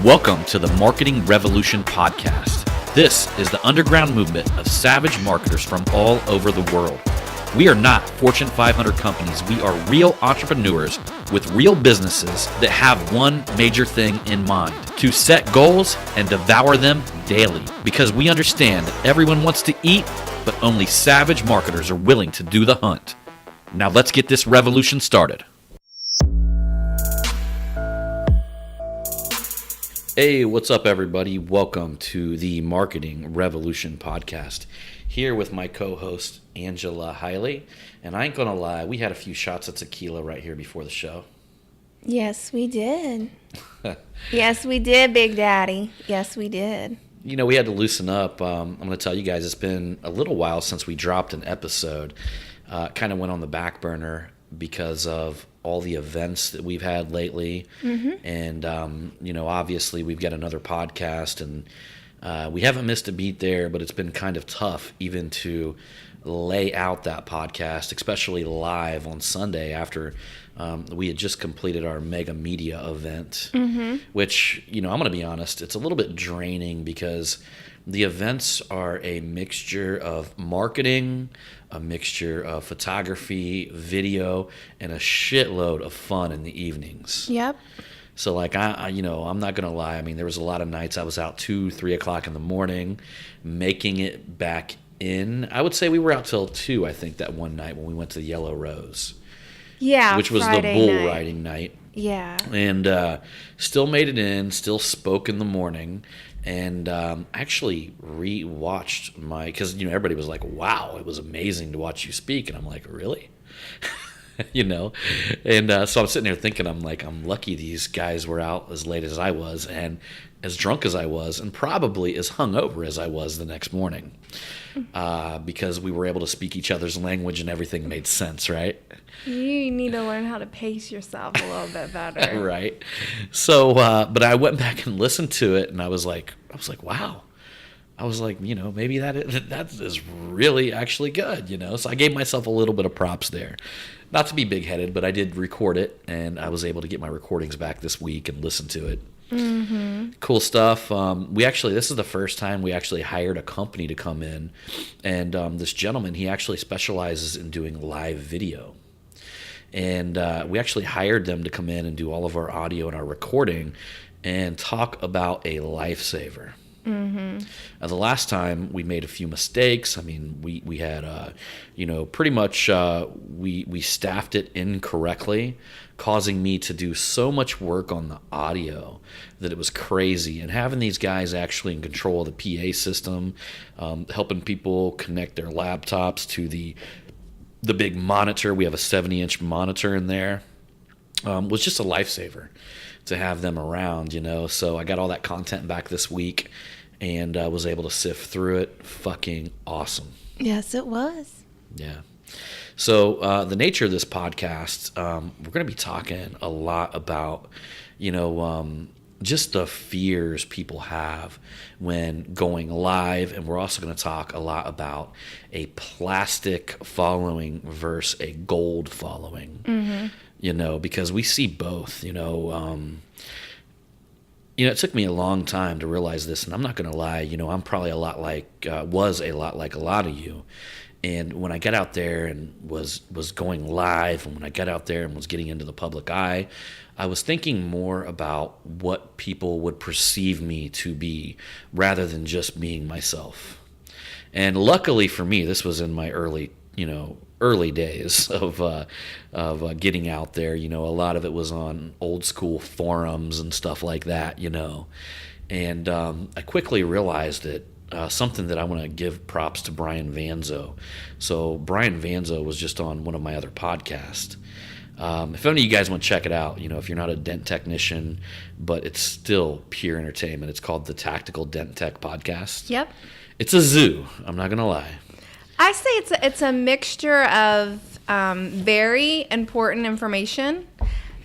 Welcome to the Marketing Revolution podcast. This is the underground movement of savage marketers from all over the world. We are not Fortune 500 companies. We are real entrepreneurs with real businesses that have one major thing in mind: to set goals and devour them daily. Because we understand that everyone wants to eat, but only savage marketers are willing to do the hunt. Now let's get this revolution started. Hey, what's up, everybody? Welcome to the Marketing Revolution podcast. Here with my co-host, Angela Hiley. And I ain't gonna lie, we had a few shots of tequila right here before the show. Yes, we did. Yes, we did, Big Daddy. Yes, we did. You know, we had to loosen up. I'm going to tell you guys, it's been a little while since we dropped an episode. Kind of went on the back burner because of all the events that we've had lately. Mm-hmm. And, you know, obviously we've got another podcast, and we haven't missed a beat there, but it's been kind of tough even to lay out that podcast, especially live on Sunday after we had just completed our mega media event, which, you know, I'm going to be honest, it's a little bit draining because the events are a mixture of marketing, a mixture of photography, video, and a shitload of fun in the evenings. Yep. So, like, I'm not going to lie. I mean, there was a lot of nights I was out 2, 3 o'clock in the morning making it back in. I would say we were out till 2, I think, that one night when we went to the Yellow Rose. Yeah, which was Friday the bull night. riding night. Yeah. And still made it in, still spoke in the morning. And actually re-watched because, you know, everybody was like, wow, it was amazing to watch you speak. And I'm like, really? You know? And so I'm sitting there thinking, I'm lucky these guys were out as late as I was and as drunk as I was and probably as hungover as I was the next morning. Because we were able to speak each other's language and everything made sense, right? You need to learn how to pace yourself a little bit better. Right. So, but I went back and listened to it, and I was like, wow. I was like, you know, maybe that is really actually good, you know? So I gave myself a little bit of props there. Not to be big-headed, but I did record it, and I was able to get my recordings back this week and listen to it. Mm-hmm. Cool stuff. This is the first time we actually hired a company to come in, and this gentleman, he actually specializes in doing live video. And we actually hired them to come in and do all of our audio and our recording and talk about a lifesaver. Mm-hmm. The last time we made a few mistakes. I mean, we had, pretty much we staffed it incorrectly, causing me to do so much work on the audio that it was crazy. And having these guys actually in control of the PA system, helping people connect their laptops to the big monitor. We have a 70-inch monitor in there. Was just a lifesaver to have them around, you know. So I got all that content back this week and was able to sift through it. Fucking awesome. Yes, it was. Yeah. So the nature of this podcast, we're going to be talking a lot about, just the fears people have when going live. And we're also going to talk a lot about a plastic following versus a gold following, because we see both, it took me a long time to realize this, and I'm not going to lie, I'm probably was a lot like a lot of you. And when I got out there and was going live, and when I got out there and was getting into the public eye, I was thinking more about what people would perceive me to be rather than just being myself. And luckily for me, this was in my early days of getting out there. A lot of it was on old school forums and stuff like that, And I quickly realized that something that I want to give props to Brian Vanzo. So Brian Vanzo was just on one of my other podcasts. If any of you guys want to check it out, if you're not a dent technician, but it's still pure entertainment, it's called the Tactical Dent Tech Podcast. Yep. It's a zoo. I'm not going to lie. I say it's a mixture of very important information,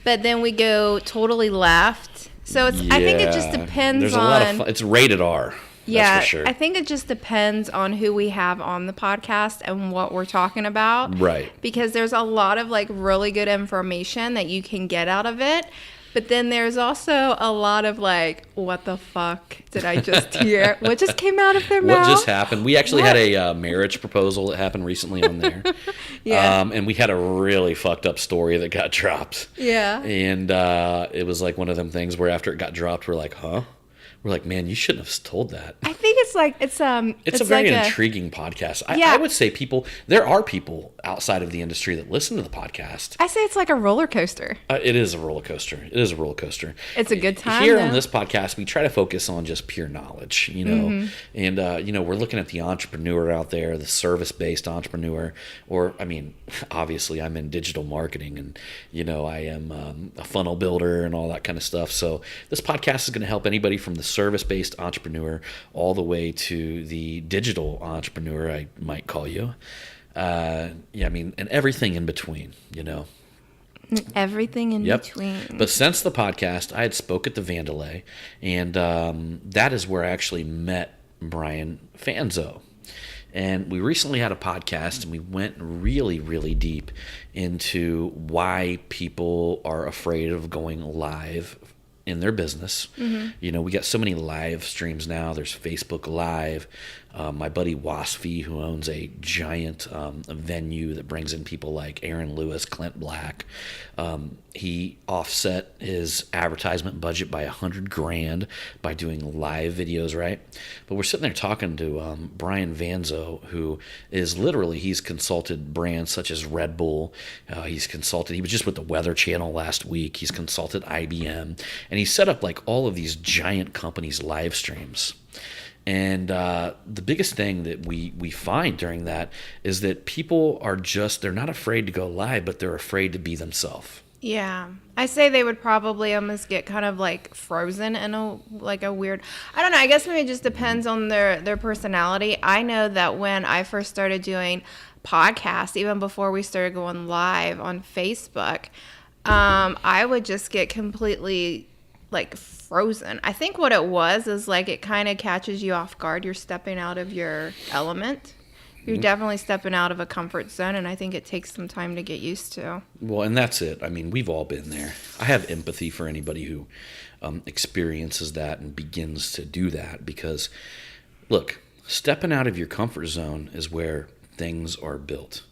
but then we go totally left. So I think it just depends There's on... a lot of fun. It's rated R. Yeah, that's for sure. I think it just depends on who we have on the podcast and what we're talking about. Right. Because there's a lot of really good information that you can get out of it. But then there's also a lot of like, what the fuck did I just hear? What just came out of their mouth? What just happened? We actually had a marriage proposal that happened recently on there. Yeah. And we had a really fucked up story that got dropped. Yeah. And it was like one of them things where after it got dropped, we're like, huh? We're like, man, you shouldn't have told that. I think it's like it's a very intriguing podcast. I would say there are people outside of the industry that listen to the podcast. I say it's like a roller coaster. It is a roller coaster. It is a roller coaster. It's a good time. Here on this podcast, we try to focus on just pure knowledge, and we're looking at the entrepreneur out there, the service-based entrepreneur, or I mean, obviously, I'm in digital marketing, and I am a funnel builder and all that kind of stuff. So this podcast is going to help anybody from the service-based entrepreneur all the way to the digital entrepreneur, I might call you. And everything in between, Everything in between. But since the podcast, I had spoke at the Vandelay, and that is where I actually met Brian Fanzo. And we recently had a podcast, and we went really, really deep into why people are afraid of going live in their business. Mm-hmm. We got so many live streams now. There's Facebook Live. My buddy Wasfi, who owns a giant venue that brings in people like Aaron Lewis, Clint Black, he offset his advertisement budget by $100,000 by doing live videos, right? But we're sitting there talking to Brian Vanzo, who is literally, he's consulted brands such as Red Bull. He was just with the Weather Channel last week. He's consulted IBM, and he set up like all of these giant companies' live streams. And the biggest thing that we find during that is that people are they're not afraid to go live, but they're afraid to be themselves. Yeah. I say they would probably almost get kind of like frozen in a weird, I don't know, I guess maybe it just depends on their personality. I know that when I first started doing podcasts, even before we started going live on Facebook, I would just get completely like frozen. I think what it was is like it kind of catches you off guard. You're stepping out of your element. You're definitely stepping out of a comfort zone, and I think it takes some time to get used to. Well, and that's it. I mean, we've all been there. I have empathy for anybody who experiences that and begins to do that because, look, stepping out of your comfort zone is where things are built.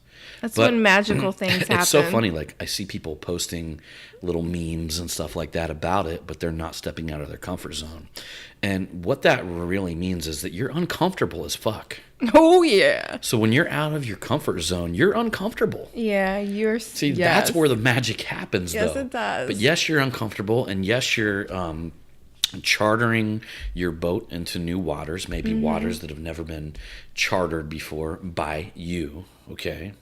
That's when magical things happen. It's so funny. Like, I see people posting little memes and stuff like that about it, but they're not stepping out of their comfort zone. And what that really means is that you're uncomfortable as fuck. Oh, yeah. So when you're out of your comfort zone, you're uncomfortable. Yeah, See, that's where the magic happens, though. Yes, it does. But yes, you're uncomfortable, and yes, you're chartering your boat into new waters, maybe waters that have never been chartered before by you, okay?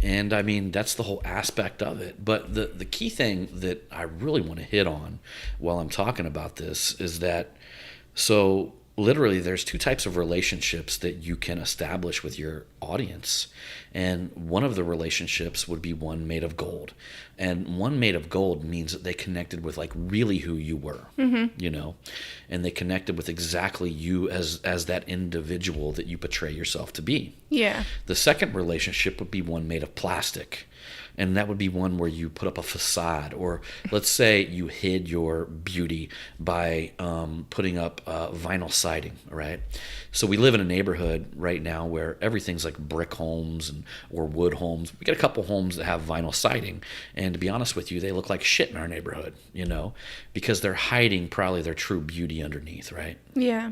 And I mean, that's the whole aspect of it. But the key thing that I really want to hit on while I'm talking about this is that, so literally there's two types of relationships that you can establish with your audience. And one of the relationships would be one made of gold. And one made of gold means that they connected with like really who you were, and they connected with exactly you as that individual that you portray yourself to be. Yeah. The second relationship would be one made of plastic. And that would be one where you put up a facade, or let's say you hid your beauty by putting up vinyl siding, right? So we live in a neighborhood right now where everything's like brick homes or wood homes. We got a couple homes that have vinyl siding, and to be honest with you, they look like shit in our neighborhood, because they're hiding probably their true beauty underneath, right? Yeah.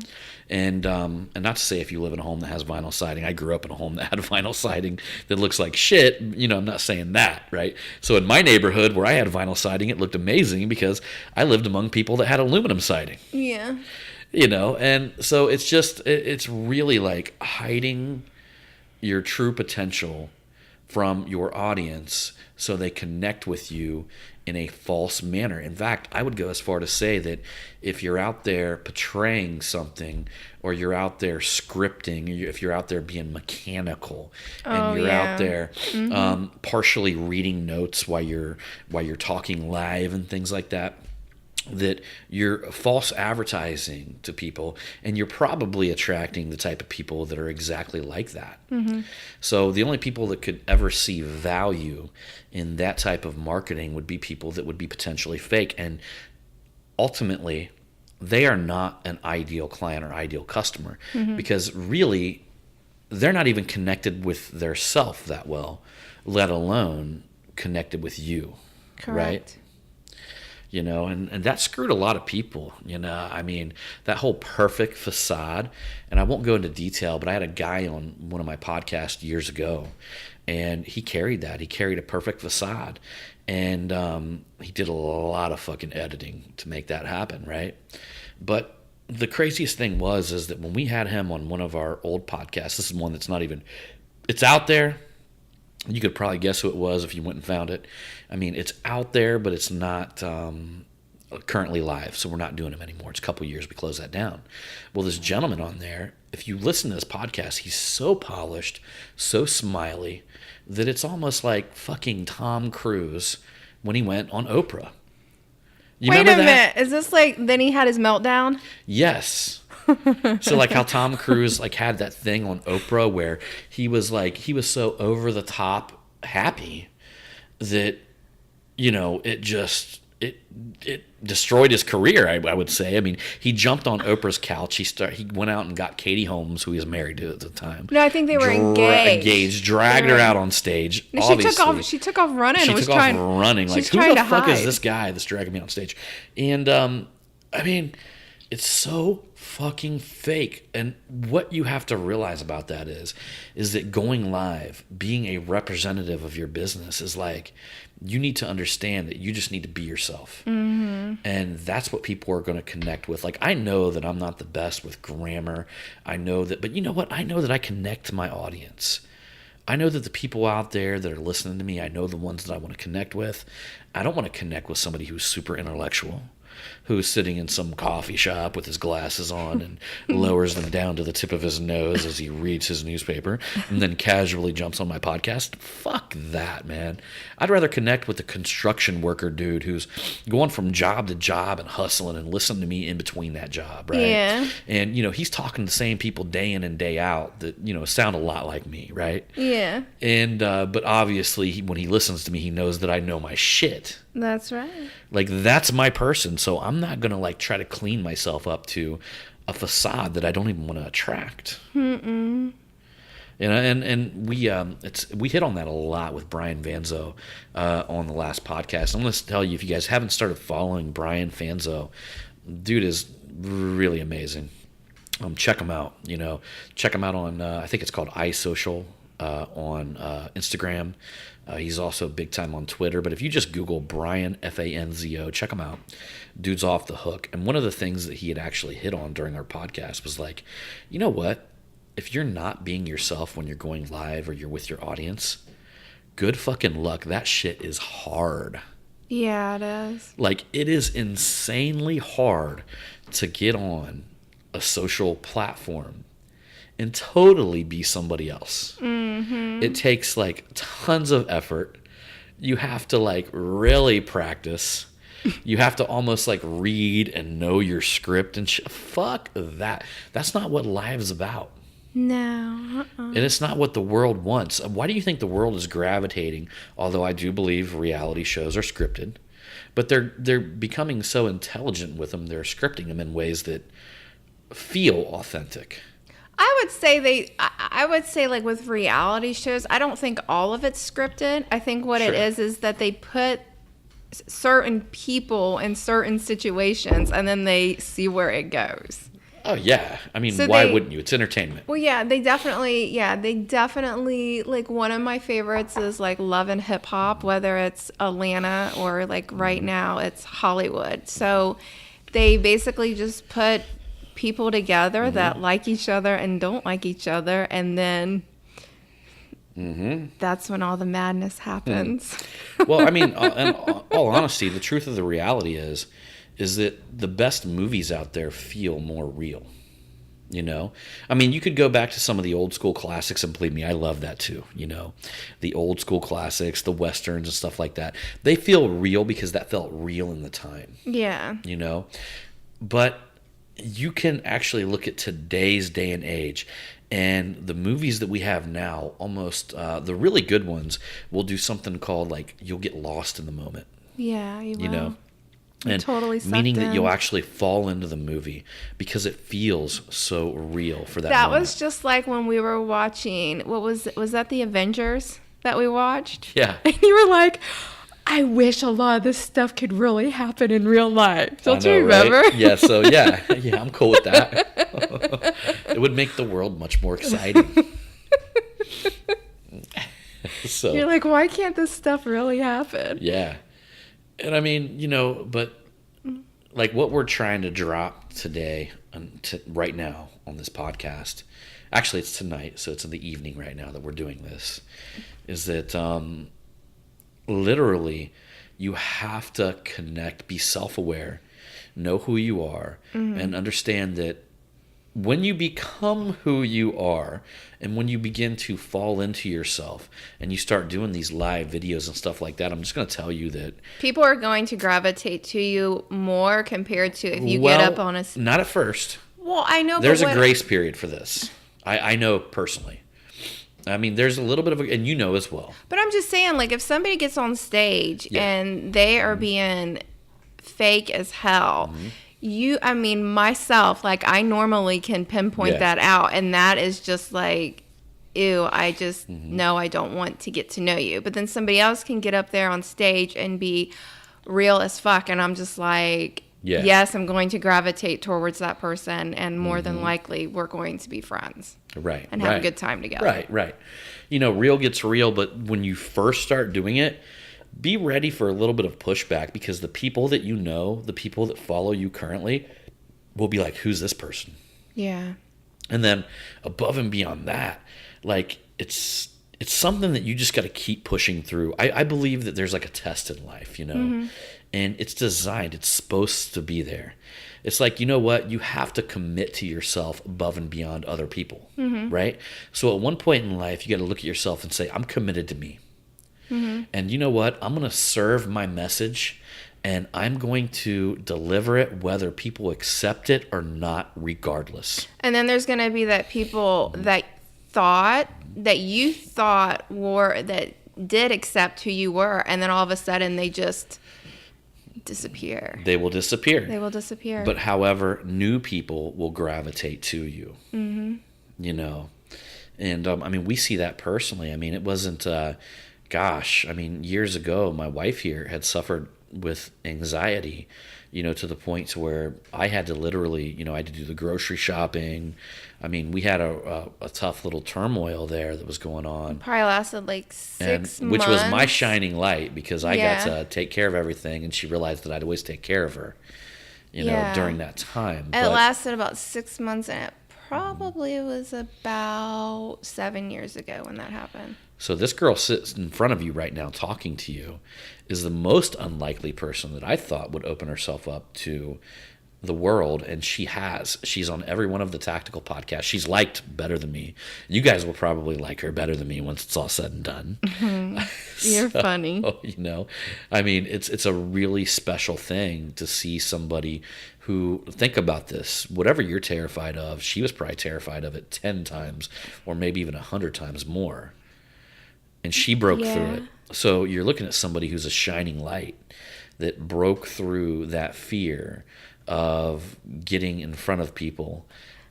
And not to say if you live in a home that has vinyl siding. I grew up in a home that had vinyl siding that looks like shit. I'm not saying that, right? So in my neighborhood where I had vinyl siding, it looked amazing because I lived among people that had aluminum siding. Yeah. And so it's really like hiding your true potential from your audience so they connect with you in a false manner. In fact, I would go as far to say that if you're out there portraying something, or you're out there scripting, if you're out there being mechanical, and you're out there partially reading notes while you're talking live and things like that, that you're false advertising to people, and you're probably attracting the type of people that are exactly like that. So the only people that could ever see value in that type of marketing would be people that would be potentially fake, and ultimately they are not an ideal client or ideal customer, because really they're not even connected with their self that well, let alone connected with you. Correct. Right? You know, and that screwed a lot of people, you know. I mean, that whole perfect facade, and I won't go into detail, but I had a guy on one of my podcasts years ago, and he carried that. He carried a perfect facade, and he did a lot of fucking editing to make that happen, right? But the craziest thing is that when we had him on one of our old podcasts, this is one that's not even, it's out there. You could probably guess who it was if you went and found it. I mean, it's out there, but it's not currently live, so we're not doing them anymore. It's a couple years we closed that down. Well, this gentleman on there, if you listen to this podcast, he's so polished, so smiley, that it's almost like fucking Tom Cruise when he went on Oprah. You Wait a remember that? minute. Is this like then he had his meltdown? Yes. So like how Tom Cruise like had that thing on Oprah where he was so over the top happy that, you know, it destroyed his career, I would say. I mean, he jumped on Oprah's couch. He went out and got Katie Holmes, who he was married to at the time. No, I think they were engaged. Dragged her out on stage. No, obviously. she took off running. She took off running. Like, who the fuck is this guy that's dragging me on stage? And I mean, it's so fucking fake. And what you have to realize about that is that going live, being a representative of your business, is like, you need to understand that you just need to be yourself. And that's what people are going to connect with. Like, I know that I'm not the best with grammar. I know that, but you know what? I know that I connect to my audience. I know that the people out there that are listening to me, I know the ones that I want to connect with. I don't want to connect with somebody who's super intellectual, who's sitting in some coffee shop with his glasses on and lowers them down to the tip of his nose as he reads his newspaper and then casually jumps on my podcast. Fuck that, man. I'd rather connect with the construction worker dude who's going from job to job and hustling and listening to me in between that job, right? Yeah. And, you know, he's talking to the same people day in and day out that, you know, sound a lot like me, right? Yeah. And, but obviously when he listens to me, he knows that I know my shit. That's right. Like, that's my person. So I'm not going to like try to clean myself up to a facade that I don't even want to attract. You know, and we hit on that a lot with Brian Vanzo on the last podcast. I'm going to tell you, if you guys haven't started following Brian Vanzo, dude is really amazing. Check him out. You know, check him out on I think it's called iSocial on Instagram. He's also big time on Twitter. But if you just Google Brian Fanzo, check him out. Dude's off the hook. And one of the things that he had actually hit on during our podcast was like, you know what? If you're not being yourself when you're going live or you're with your audience, good fucking luck. That shit is hard. Yeah, it is. Like, it is insanely hard to get on a social platform and totally be somebody else. It takes like tons of effort. You have to like really practice. You have to almost like read and know your script and fuck that. That's not what live is about. No. And it's not what the world wants. Why do you think the world is gravitating? Although I do believe reality shows are scripted, but they're becoming so intelligent with them. They're scripting them in ways that feel authentic. I would say like with reality shows, I don't think all of it's scripted. I think what it is that they put certain people in certain situations and then they see where it goes. Oh yeah. I mean, why wouldn't you? It's entertainment. Well, yeah, they definitely like one of my favorites is like Love and Hip Hop, whether it's Atlanta or like right now it's Hollywood. So they basically just put people together that like each other and don't like each other, and then that's when all the madness happens. Well, I mean, in all honesty, the truth of the reality is that the best movies out there feel more real. You know, I mean, you could go back to some of the old school classics, and believe me, I love that too. You know, the old school classics, the westerns and stuff like that. They feel real because that felt real in the time. Yeah. You know, but you can actually look at today's day and age, and the movies that we have now, almost the really good ones, will do something called like you'll get lost in the moment. Yeah, you will. You know. You're And totally sucked meaning that in. you'll actually fall into the movie because it feels so real for that That moment. was just like when we were watching, was that the Avengers that we watched? Yeah. And you were like, I wish a lot of this stuff could really happen in real life. Don't I know, you remember? right? Yeah, so yeah, I'm cool with that. It would make the world much more exciting. So You're like, why can't this stuff really happen? yeah. And I mean, you know, but like what we're trying to drop today right now on this podcast, actually it's tonight, so it's in the evening right now that we're doing this, is that literally you have to connect, be self-aware, know who you are, and understand that when you become who you are and when you begin to fall into yourself and you start doing these live videos and stuff like that, I'm just going to tell you that People are going to gravitate to you more compared to if you get up on a... not at first. Well, I know, There's but a grace period for this. I know personally. I mean, there's a little bit of a, and you know as well. But I'm just saying, like, if somebody gets on stage Yeah. and they are being fake as hell, I mean, myself, like, I normally can pinpoint Yeah. that out, and that is just like, ew, I just know I don't want to get to know you. But then somebody else can get up there on stage and be real as fuck, and I'm just like, Yeah. yes, I'm going to gravitate towards that person, and more than likely, we're going to be friends Right. and have right. a good time together. Right. You know, real gets real, but when you first start doing it, be ready for a little bit of pushback because the people that you know, the people that follow you currently, will be like, who's this person? Yeah. And then above and beyond that, like it's something that you just got to keep pushing through. I believe that there's like a test in life, you know, and it's designed, it's supposed to be there. It's like, you know what? You have to commit to yourself above and beyond other people, right? So at one point in life, you got to look at yourself and say, I'm committed to me. And you know what? I'm going to serve my message and I'm going to deliver it whether people accept it or not, regardless. And then there's going to be that people that you thought were, that did accept who you were, and then all of a sudden they just disappear. They will disappear. They will disappear. But however, new people will gravitate to you. You know, and I mean, we see that personally. I mean, it wasn't. I mean, years ago, my wife here had suffered with anxiety, you know, to the point to where I had to literally, you know, I had to do the grocery shopping. I mean, we had a tough little turmoil there that was going on. Probably lasted like 6 months. Which was my shining light because I Yeah. got to take care of everything, and she realized that I'd always take care of her, you know, Yeah. during that time. And it lasted about 6 months, and it probably was about 7 years ago when that happened. So this girl sits in front of you right now talking to you is the most unlikely person that I thought would open herself up to the world, and she has. She's on every one of the tactical podcasts. She's liked better than me. You guys will probably like her better than me once it's all said and done. You're funny. You know, I mean, it's a really special thing to see somebody who, think about this, whatever you're terrified of, she was probably terrified of it 10 times or maybe even 100 times more. And she broke through it. So you're looking at somebody who's a shining light that broke through that fear of getting in front of people.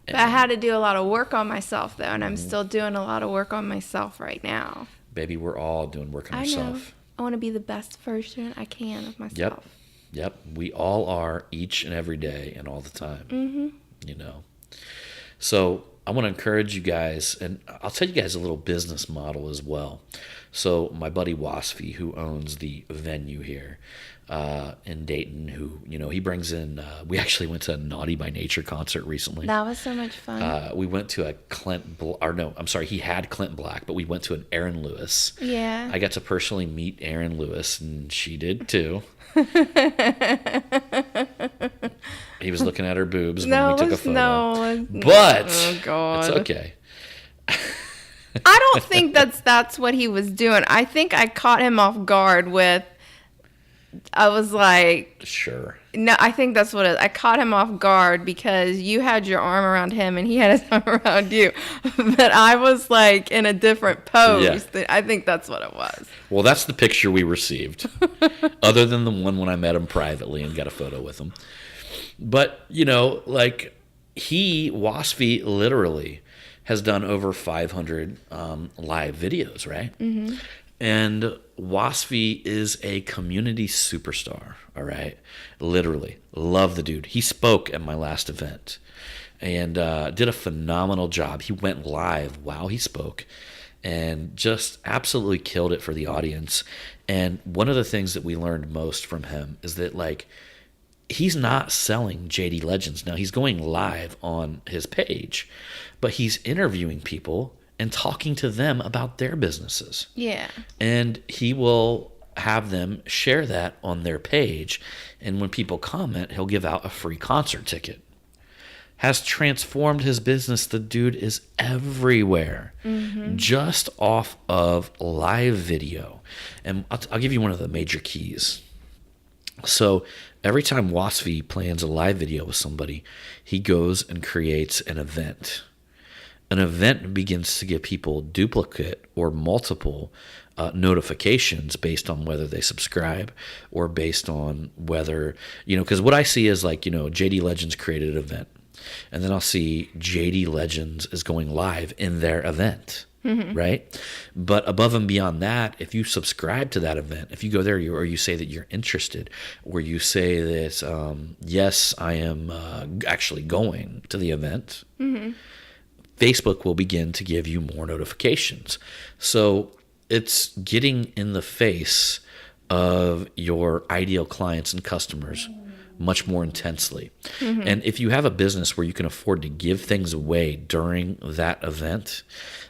But I had to do a lot of work on myself, though, and I'm still doing a lot of work on myself right now. Baby, we're all doing work on I know. ourselves. I want to be the best version I can of myself. Yep. We all are each and every day and all the time. You know. So I want to encourage you guys, and I'll tell you guys a little business model as well. So my buddy Wasfi, who owns the venue here in Dayton, who, you know, he brings in, we actually went to a Naughty by Nature concert recently. That was so much fun. We went to a he had Clint Black, but we went to an Aaron Lewis. Yeah. I got to personally meet Aaron Lewis, and she did too. He was looking at her boobs No, when we took a let's- photo. no. But Oh, God. it's okay. I don't think that's what he was doing. I think I caught him off guard with. I was like, Sure. no, I think that's what it is. I caught him off guard because you had your arm around him and he had his arm around you. But I was like in a different pose. Yeah. I think that's what it was. Well, that's the picture we received, other than the one when I met him privately and got a photo with him. But, like Wasfi literally has done over 500 live videos, right? Mm-hmm. And Wasfi is a community superstar, all right? Literally. Love the dude. He spoke at my last event and did a phenomenal job. He went live while he spoke and just absolutely killed it for the audience. And one of the things that we learned most from him is that, like, he's not selling JD Legends. Now, he's going live on his page, but he's interviewing people and talking to them about their businesses. Yeah. And he will have them share that on their page. And when people comment, he'll give out a free concert ticket. Has transformed his business. The dude is everywhere, just off of live video. And I'll give you one of the major keys. So every time Wasfi plans a live video with somebody, he goes and creates an event. An event begins to give people duplicate or multiple notifications based on whether they subscribe or based on whether, because what I see is like, JD Legends created an event. And then I'll see JD Legends is going live in their event, right? But above and beyond that, if you subscribe to that event, if you go there or you say that you're interested, or you say that, yes, I am actually going to the event, Facebook will begin to give you more notifications. So it's getting in the face of your ideal clients and customers much more intensely. And if you have a business where you can afford to give things away during that event,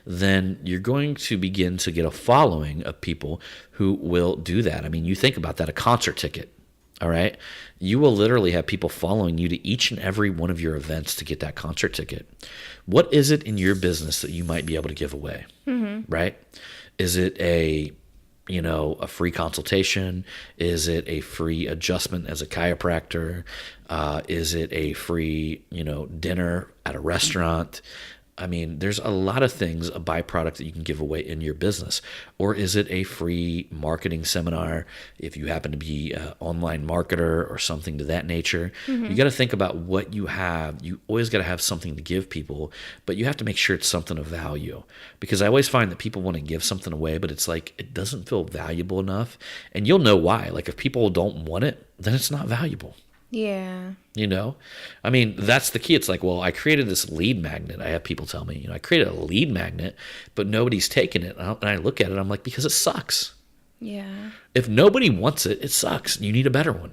then you're going to begin to get a following of people who will do that. I mean, you think about that, a concert ticket. All right. You will literally have people following you to each and every one of your events to get that concert ticket. What is it in your business that you might be able to give away? Right? Is it a free consultation? Is it a free adjustment as a chiropractor? Is it a free, dinner at a restaurant? I mean, there's a lot of things, a byproduct that you can give away in your business. Or is it a free marketing seminar if you happen to be an online marketer or something to that nature? You got to think about what you have. You always got to have something to give people, but you have to make sure it's something of value. Because I always find that people want to give something away, but it's like it doesn't feel valuable enough. And you'll know why. Like if people don't want it, then it's not valuable. Yeah. I mean, that's the key. It's like, well, I created this lead magnet. I have people tell me, I created a lead magnet, but nobody's taken it. And I look at it, I'm like, because it sucks. Yeah. If nobody wants it, it sucks. You need a better one.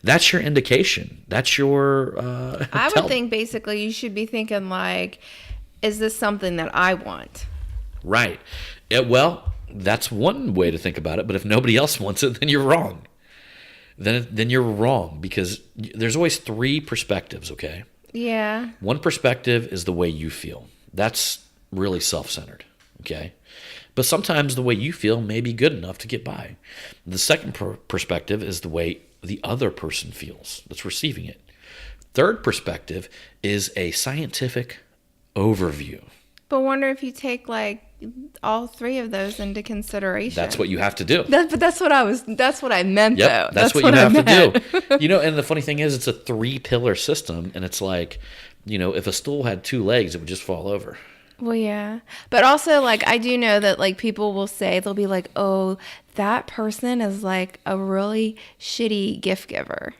That's your indication. That's your. I would think basically you should be thinking like, is this something that I want? Right. Well, that's one way to think about it. But if nobody else wants it, then you're wrong. Then you're wrong, because there's always three perspectives, okay? Yeah. One perspective is the way you feel. That's really self-centered, okay? But sometimes the way you feel may be good enough to get by. The second perspective is the way the other person feels that's receiving it. Third perspective is a scientific overview. But wonder if you take like all three of those into consideration. That's what you have to do. That's what I meant though. That's what you have to do. And the funny thing is it's a 3-pillar system, and it's like, if a stool had 2 legs, it would just fall over. Well, yeah. But also, like, I do know that, like, people will say, they'll be like, oh, that person is, like, a really shitty gift giver.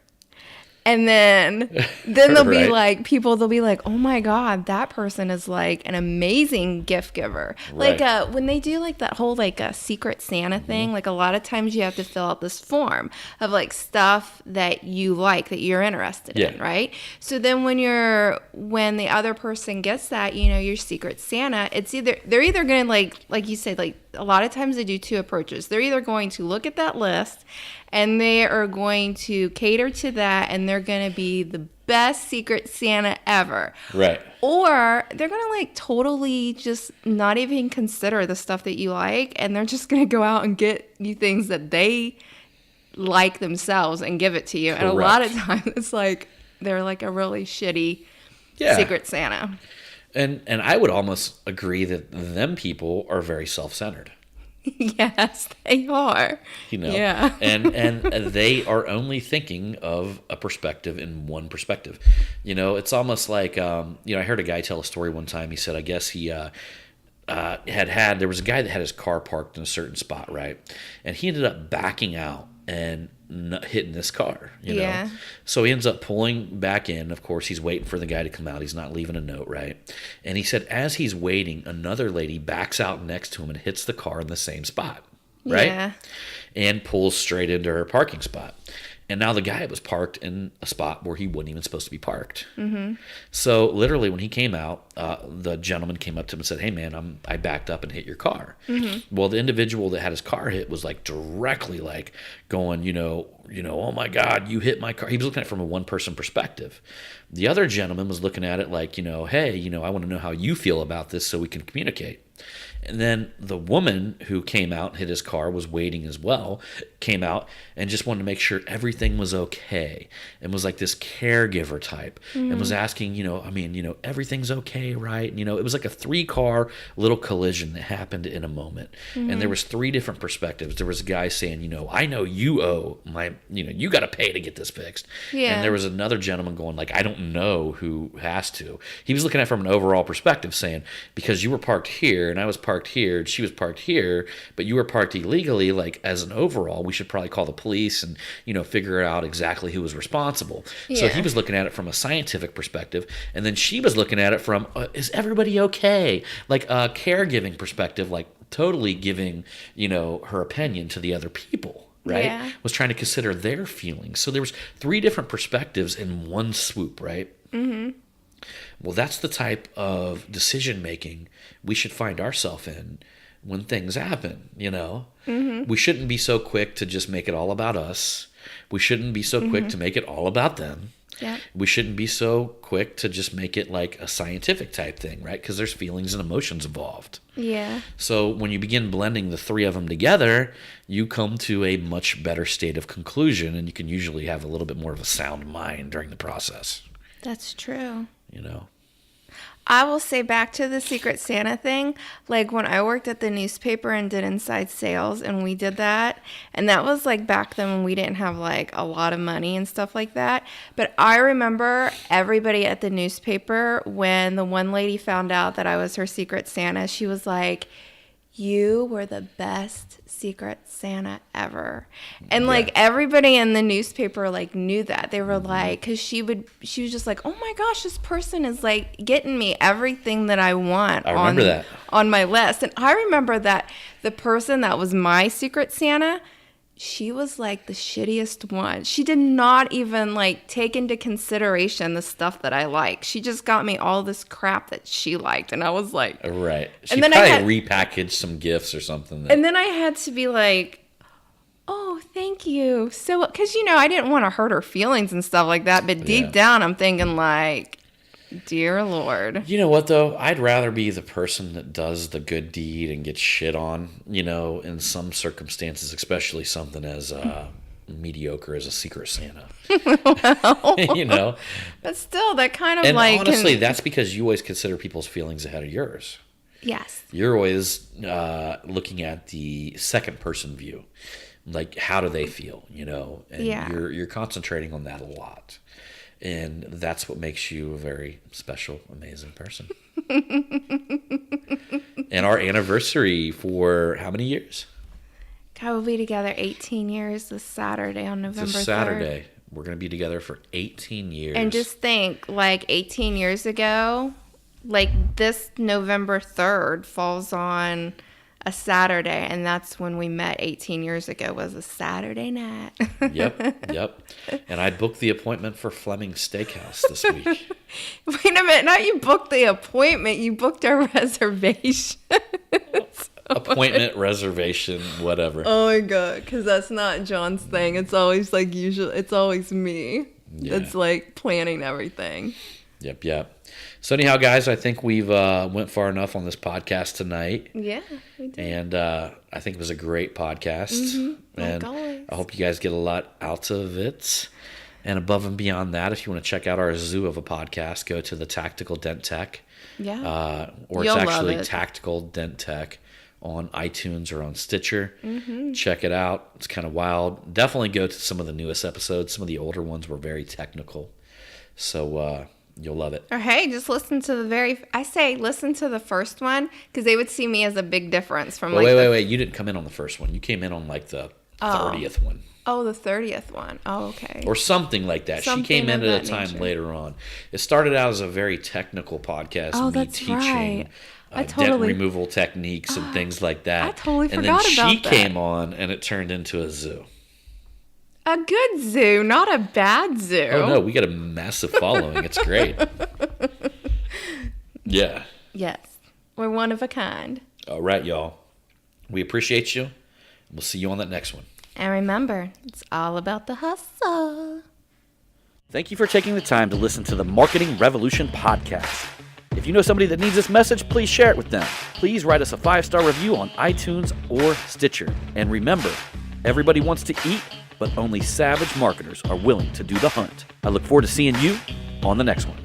And then they'll be Right. like, they'll be like, oh my God, that person is like an amazing gift giver. Right. Like when they do like that whole like Secret Santa thing, like a lot of times you have to fill out this form of like stuff that you like, that you're interested in, right? So then when the other person gets that, your Secret Santa, they're either going to like you said, like a lot of times they do two approaches. They're either going to look at that list and they are going to cater to that, and they're going to be the best Secret Santa ever. Right. Or they're going to like totally just not even consider the stuff that you like, and they're just going to go out and get you things that they like themselves and give it to you. Correct. And a lot of times it's like they're like a really shitty Secret Santa. And I would almost agree that them people are very self-centered. Yes, they are. You know, yeah. and they are only thinking of a perspective in one perspective. You know, it's almost like I heard a guy tell a story one time. He said, I guess he there was a guy that had his car parked in a certain spot, right? And he ended up backing out and hitting this car, you know? So he ends up pulling back in. Of course, he's waiting for the guy to come out. He's not leaving a note, right? And he said, as he's waiting, another lady backs out next to him and hits the car in the same spot, right? Yeah. And pulls straight into her parking spot. And now the guy was parked in a spot where he wasn't even supposed to be parked. Mm-hmm. So literally when he came out, the gentleman came up to him and said, hey, man, I backed up and hit your car. Mm-hmm. Well, the individual that had his car hit was like directly like going, oh, my God, you hit my car. He was looking at it from a one-person perspective. The other gentleman was looking at it like, hey, I want to know how you feel about this so we can communicate. And then the woman who came out and hit his car was waiting as well, came out and just wanted to make sure everything was okay, and was like this caregiver type, and was asking, everything's okay, right? And, it was like a 3-car little collision that happened in a moment. And there was 3 different perspectives. There was a guy saying, I know you owe you got to pay to get this fixed. Yeah. And there was another gentleman going like, I don't know who has to. He was looking at it from an overall perspective saying, because you were parked here and I was parked here and she was parked here, but you were parked illegally, like as an overall, we should probably call the police and, figure out exactly who was responsible. Yeah. So he was looking at it from a scientific perspective, and then she was looking at it from, is everybody okay? Like a caregiving perspective, like totally giving, her opinion to the other people. Right? Yeah. Was trying to consider their feelings. So there was 3 different perspectives in one swoop, right? Mm-hmm. Well, that's the type of decision making we should find ourselves in when things happen, Mm-hmm. We shouldn't be so quick to just make it all about us. We shouldn't be so quick to make it all about them. Yeah. We shouldn't be so quick to just make it like a scientific type thing, right? Because there's feelings and emotions involved. Yeah. So when you begin blending the 3 of them together, you come to a much better state of conclusion, and you can usually have a little bit more of a sound mind during the process. That's true. I will say, back to the Secret Santa thing, like when I worked at the newspaper and did inside sales, and we did that, and that was like back then when we didn't have like a lot of money and stuff like that. But I remember everybody at the newspaper, when the one lady found out that I was her Secret Santa, she was like, you were the best Secret Santa ever. And like everybody in the newspaper like knew that. They were like, because she was just like, oh my gosh, this person is like getting me everything that I want on my list. And I remember that the person that was my Secret Santa, she was like the shittiest one. She did not even like take into consideration the stuff that I like. She just got me all this crap that she liked, and I was like, right. She and then probably repackaged some gifts or something. And then I had to be like, oh, thank you. So, because I didn't want to hurt her feelings and stuff like that, but deep down, I'm thinking like, dear Lord. You know what, though? I'd rather be the person that does the good deed and gets shit on, in some circumstances, especially something as mediocre as a Secret Santa. Well, But still, that kind of and like... honestly, that's because you always consider people's feelings ahead of yours. Yes. You're always looking at the second person view. Like, how do they feel, And you're concentrating on that a lot. And that's what makes you a very special, amazing person. And our anniversary for how many years? God, we'll be together 18 years this Saturday on November 3rd. This Saturday. We're going to be together for 18 years. And just think, like 18 years ago, like this November 3rd falls on a Saturday, and that's when we met 18 years ago, was a Saturday night. Yep. And I booked the appointment for Fleming's Steakhouse this week. Wait a minute, not you booked the appointment, you booked a reservation. appointment, reservation, whatever. Oh my god, because that's not John's thing. It's always like it's always me. Yeah. That's like planning everything. Yep. So anyhow, guys, I think we've went far enough on this podcast tonight. Yeah, we did. And I think it was a great podcast. And always. I hope you guys get a lot out of it. And above and beyond that, if you want to check out our zoo of a podcast, go to the Tactical Dent Tech. Yeah. Or You'll it's love actually it. Tactical Dent Tech on iTunes or on Stitcher. Check it out. It's kind of wild. Definitely go to some of the newest episodes. Some of the older ones were very technical. So you'll love it. Or hey, just listen to listen to the first one because they would see me as a big difference from Well, like wait. You didn't come in on the first one. You came in on like the 30th one. Oh, the 30th one. Oh, okay. Or something like that. Something She came in of at a that time nature. later on. It started out as a very technical podcast. Oh, me that's teaching right. I dent totally- removal techniques and things like that. I totally and forgot then about she that. came on and it turned into a zoo. A good zoo, not a bad zoo. Oh no, we got a massive following. It's great. Yeah. Yes. We're one of a kind. All right, y'all. We appreciate you. We'll see you on that next one. And remember, it's all about the hustle. Thank you for taking the time to listen to the Marketing Revolution podcast. If you know somebody that needs this message, please share it with them. Please write us a 5-star review on iTunes or Stitcher. And remember, everybody wants to eat, but only savage marketers are willing to do the hunt. I look forward to seeing you on the next one.